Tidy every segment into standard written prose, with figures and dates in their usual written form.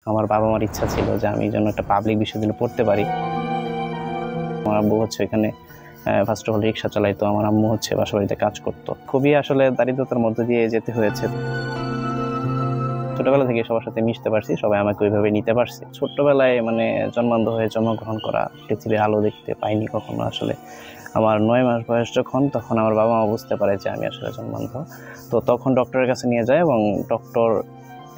আমার বাবা মার ইচ্ছা ছিল যে আমি যেন একটা পাবলিক বিশ্ববিদ্যালয়ে পড়তে পারি। আমার আব্বু হচ্ছে এখানে ফার্স্ট অফ অল রিক্সা চালাইতো, আমার আম্মু হচ্ছে বাসা বাড়িতে কাজ করতো। খুবই আসলে দারিদ্রতার মধ্যে দিয়ে যেতে হয়েছে। ছোটবেলা থেকে সবার সাথে মিশতে পারছি, সবাই আমাকে ওইভাবে নিতে পারছে। ছোট্টবেলায় মানে জন্মান্ধ হয়ে জন্মগ্রহণ করা, পৃথিবীর আলো দেখতে পাইনি কখনো। আসলে আমার 9 মাস বয়স যখন, তখন আমার বাবা মা বুঝতে পারে যে আমি আসলে জন্মান্ধ। তো তখন ডক্টরের কাছে নিয়ে যায় এবং ডক্টর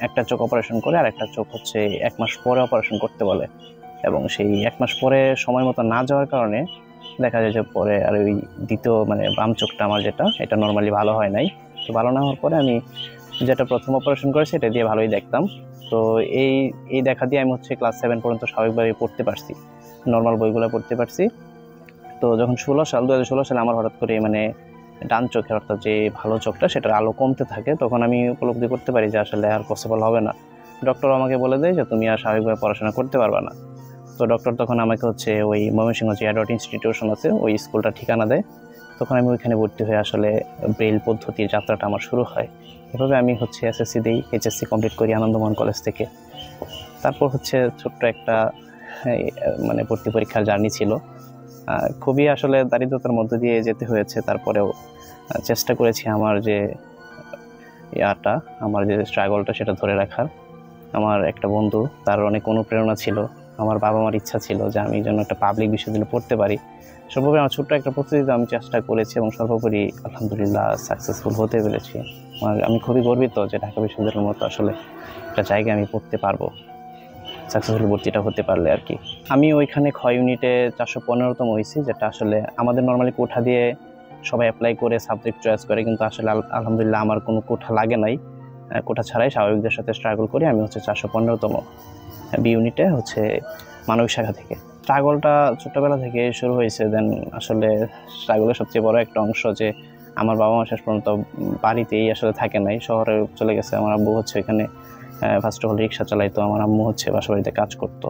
একটা চোখ অপারেশন করে আর একটা চোখ হচ্ছে 1 মাস পরে অপারেশন করতে বলে। এবং সেই 1 মাস পরে সময় মতো না যাওয়ার কারণে দেখা যায় যে পরে আর ওই দ্বিতীয় মানে বাম চোখটা আমার এটা নর্মালি ভালো হয় নাই। তো ভালো না হওয়ার পরে আমি যেটা প্রথম অপারেশন করেছি এটা দিয়ে ভালোই দেখতাম। তো এই দেখা দিয়ে আমি হচ্ছে ক্লাস 7 পর্যন্ত স্বাভাবিকভাবে পড়তে পারছি, নর্মাল বইগুলো পড়তে পারছি। তো যখন 2016 সালে আমার হঠাৎ করে মানে ডান চোখের অর্থাৎ যে ভালো চোখটা সেটার আলো কমতে থাকে, তখন আমি উপলব্ধি করতে পারি যে আসলে আর পসিবল হবে না। ডক্টর আমাকে বলে দেয় যে তুমি আর স্বাভাবিকভাবে পড়াশোনা করতে পারবে না। তো ডক্টর তখন আমাকে হচ্ছে ওই ময়মনসিংহ যে অ্যাডওয়ার্ড ইনস্টিটিউশন আছে ওই স্কুলটা ঠিকানা দেয়। তখন আমি ওইখানে ভর্তি হয়ে আসলে ব্রেইল পদ্ধতির যাত্রাটা আমার শুরু হয়। এভাবে আমি হচ্ছে এসএসসি দিই, এইচএসসি কমপ্লিট করি আনন্দমোহন কলেজ থেকে। তারপর হচ্ছে ছোট্ট একটা মানে ভর্তি পরীক্ষার জার্নি ছিল। খুবই আসলে দারিদ্রতার মধ্যে দিয়ে যেতে হয়েছে। তারপরেও চেষ্টা করেছি আমার যে আমার যে স্ট্রাগলটা সেটা ধরে রাখার। আমার একটা বন্ধু, তার অনেক অনুপ্রেরণা ছিল, আমার বাবা মার ইচ্ছা ছিল যে আমি যেন একটা পাবলিক বিশ্ববিদ্যালয়ে পড়তে পারি। সর্বোপরি আমার ছোট্ট একটা প্রস্তুতিতে আমি চেষ্টা করেছি এবং সর্বোপরি আলহামদুলিল্লাহ সাকসেসফুল হতে পেরেছি। আমি খুবই গর্বিত যে ঢাকা বিশ্ববিদ্যালয়ের মতো আসলে একটা জায়গায় আমি পড়তে পারবো, সাকসেসফুল ভর্তিটা হতে পারলে আর কি। আমি ওইখানে খ ইউনিটে 415তম হয়েছি, যেটা আসলে আমাদের নর্মালি কোঠা দিয়ে সবাই অ্যাপ্লাই করে সাবজেক্ট চয়েস করে, কিন্তু আসলে আলহামদুলিল্লাহ আমার কোনো কোঠা লাগে নাই। কোঠা ছাড়াই স্বাভাবিকদের সাথে স্ট্রাগল করি আমি হচ্ছে 415তম বি ইউনিটে হচ্ছে মানবিক শাখা থেকে। স্ট্রাগলটা ছোট্টবেলা থেকে শুরু হয়েছে। দেন আসলে স্ট্রাগলের সবচেয়ে বড় একটা অংশ যে আমার বাবা মা শেষ পর্যন্ত বাড়িতেই আসলে থাকে নাই, শহরে চলে গেছে। আমার আব্বু হচ্ছে এখানে ফার্স্ট অফ অল রিক্সা চালাইতো, আমার আম্মু হচ্ছে বাসা বাড়িতে কাজ করতো।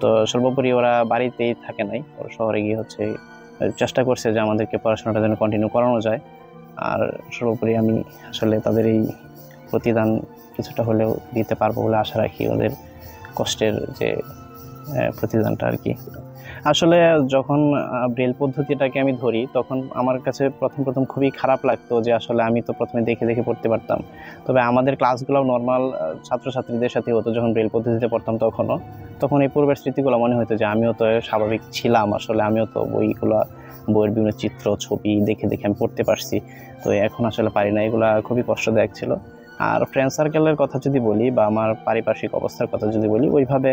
তো সর্বোপরি ওরা বাড়িতেই থাকে নাই, ওরা শহরে গিয়ে হচ্ছে চেষ্টা করছে যে আমাদেরকে পড়াশোনাটা যেন কন্টিনিউ করানো যায়। আর সর্বোপরি আমি আসলে তাদের এই প্রতিদান কিছুটা হলেও দিতে পারবো বলে আশা রাখি, ওদের কষ্টের যে প্রতিদানটা আর কি। আসলে যখন ব্রেল পদ্ধতিটাকে আমি ধরি তখন আমার কাছে প্রথম খুবই খারাপ লাগতো যে আসলে আমি তো প্রথমে দেখে দেখে পড়তে পারতাম। তবে আমাদের ক্লাসগুলোও নর্মাল ছাত্রছাত্রীদের সাথে হতো যখন ব্রেল পদ্ধতিতে পড়তাম। তখন এই পূর্বের স্মৃতিগুলো মনে হতো যে আমিও তো স্বাভাবিক ছিলাম, আসলে আমিও তো বইয়ের বিভিন্ন চিত্র ছবি দেখে দেখে আমি পড়তে পারছি। তো এখন আসলে পারি না, এগুলা খুবই কষ্টদায়ক ছিল। আর ফ্রেন্ড সার্কেলের কথা যদি বলি বা আমার পারিপার্শ্বিক অবস্থার কথা যদি বলি, ওইভাবে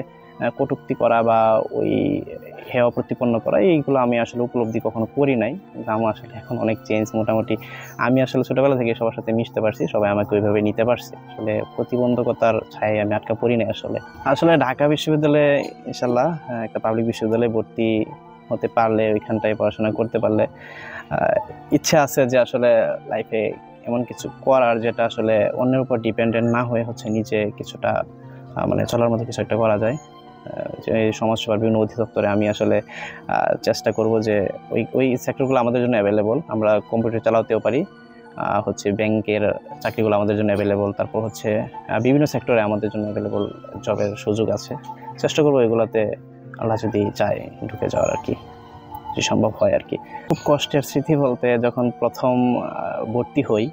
কটূক্তি করা বা ওই হেয় প্রতিপন্ন করা এইগুলো আমি আসলে উপলব্ধি কখনো করি নাই। আমার আসলে এখন অনেক চেঞ্জ, মোটামুটি আমি আসলে ছোটোবেলা থেকে সবার সাথে মিশতে পারছি, সবাই আমাকে ওইভাবে নিতে পারছে। আসলে প্রতিবন্ধকতার ছায়ায় আমি আটকা পড়ি নাই। আসলে ঢাকা বিশ্ববিদ্যালয়ে ইনশাল্লাহ একটা পাবলিক বিশ্ববিদ্যালয়ে ভর্তি হতে পারলে, ওইখানটায় পড়াশোনা করতে পারলে ইচ্ছা আছে যে আসলে লাইফে এমন কিছু করার যেটা আসলে অন্যের উপর ডিপেন্ডেন্ট না হয়ে হচ্ছে নিজে কিছুটা মানে চলার মতো কিছু একটা করা যায়। এই সমাজসেবার বিভিন্ন অধিদপ্তরে আমি আসলে চেষ্টা করব যে ওই সেক্টরগুলো আমাদের জন্য অ্যাভেলেবল। আমরা কম্পিউটার চালাতেও পারি, হচ্ছে ব্যাংকের চাকরিগুলো আমাদের জন্য অ্যাভেলেবল। তারপর হচ্ছে বিভিন্ন সেক্টরে আমাদের জন্য অ্যাভেলেবল জবের সুযোগ আছে। চেষ্টা করবো এগুলোতে আল্লাহ যদি চায় ঢুকে যাওয়ার আর কি, যদি সম্ভব হয় আর কি। খুব কষ্টের স্মৃতি বলতে যখন প্রথম ভর্তি হই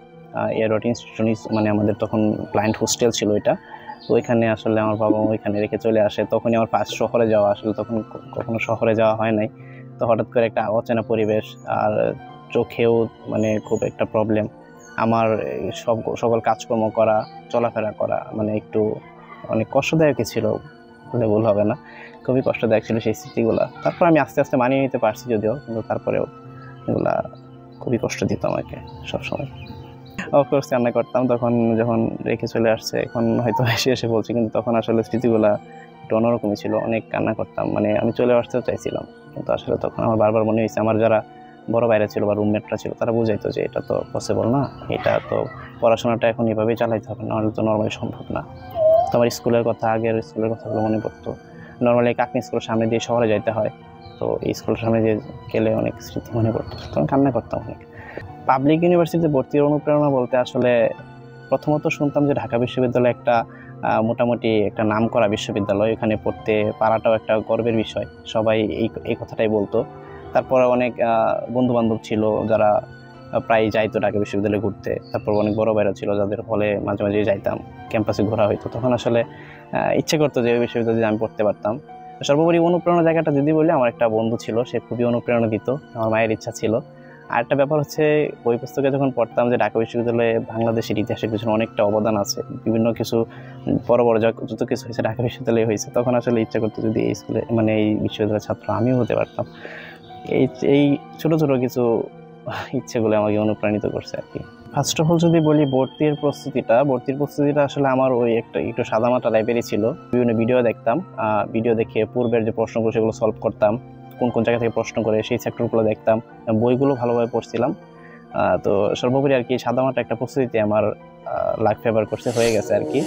অ্যাডওয়ার্ড ইনস্টিটিউশন, মানে আমাদের তখন ক্লায়েন্ট হোস্টেল ছিল এটা। তো ওইখানে আসলে আমার বাবা ওইখানে রেখে চলে আসে। তখনই আমার ফার্স্ট শহরে যাওয়া, আসলে তখন কখনো শহরে যাওয়া হয় নাই। তো হঠাৎ করে একটা অচেনা পরিবেশ, আর চোখেও মানে খুব একটা প্রবলেম। আমার সকল কাজকর্ম করা, চলাফেরা করা মানে একটু অনেক কষ্টদায়কই ছিল বলে ভুল হবে না, খুবই কষ্টদায়ক ছিল সেই স্মৃতিগুলা। তারপর আমি আস্তে আস্তে মানিয়ে নিতে পারছি যদিও, কিন্তু তারপরেও এগুলা খুবই কষ্ট দিত আমাকে সবসময়। অফকোর্স কান্না করতাম তখন যখন রেখে চলে আসছে। এখন হয়তো এসে বলছি, কিন্তু তখন আসলে স্মৃতিগুলা একটু অন্যরকমই ছিল, অনেক কান্না করতাম। মানে আমি চলে আসতেও চাইছিলাম, কিন্তু আসলে তখন আমার বারবার মনে হয়েছে আমার যারা বড় বাইরে ছিল বা রুমমেটরা ছিল তারা বুঝাইতো যে এটা তো পসিবল না, এটা তো পড়াশোনাটা এখন এভাবেই চালাইতে হবে, নাহলে তো নর্মালি সম্ভব না। তো আমার আগের স্কুলের কথাগুলো মনে পড়তো। নর্মালি কাকনি স্কুলের সামনে দিয়ে শহরে যাইতে হয়, তো এই স্কুলের সামনে দিয়ে গেলে অনেক স্মৃতি মনে পড়তো, তখন কান্না করতাম অনেক। পাবলিক ইউনিভার্সিটিতে ভর্তির অনুপ্রেরণা বলতে আসলে প্রথমত শুনতাম যে ঢাকা বিশ্ববিদ্যালয়ে একটা মোটামুটি একটা নামকরা বিশ্ববিদ্যালয়, এখানে পড়তে পারাটাও একটা গর্বের বিষয়, সবাই এই কথাটাই বলতো। তারপরে অনেক বন্ধুবান্ধব ছিল যারা প্রায় যাইতো ঢাকা বিশ্ববিদ্যালয়ে ঘুরতে। তারপর অনেক বড় ভাইরা ছিল যাদের ফলে মাঝে মাঝে যাইতাম, ক্যাম্পাসে ঘোরা হইতো। তখন আসলে ইচ্ছে করতো যে ওই বিশ্ববিদ্যালয়ে আমি পড়তে পারতাম। সর্বোপরি অনুপ্রেরণার জায়গাটা যদি বলি, আমার একটা বন্ধু ছিল, সে খুবই অনুপ্রেরণা দিত, আমার মায়ের ইচ্ছা ছিল। আর একটা ব্যাপার হচ্ছে, বই পুস্তকে যখন পড়তাম যে ঢাকা বিশ্ববিদ্যালয়ে বাংলাদেশের ইতিহাসের পিছনে অনেকটা অবদান আছে, বিভিন্ন কিছু বড় বড় যত কিছু হয়েছে ঢাকা বিশ্ববিদ্যালয়ে হয়েছে, তখন আসলে ইচ্ছা করতো যদি এই স্কুলে মানে এই বিশ্ববিদ্যালয়ের ছাত্র আমিও হতে পারতাম। এই এই ছোটো ছোটো কিছু ইচ্ছেগুলো আমাকে অনুপ্রাণিত করছে আর কি। ফার্স্ট অফ অল যদি বলি, ভর্তির প্রস্তুতিটা আসলে আমার ওই একটু সাদামাটা টাইপেরই ছিল। বিভিন্ন ভিডিও দেখতাম, ভিডিও দেখে পূর্বের যে প্রশ্নগুলো সেগুলো সলভ করতাম, কোন কোন জায়গা থেকে প্রশ্ন করে সেই সেক্টরগুলো দেখতাম, বইগুলো ভালোভাবে পড়ছিলাম। তো সর্বোপরি আর কি সাদামাটা একটা প্রস্তুতিতে আমার লাক ফেভার করছে, হয়ে গেছে আর কি।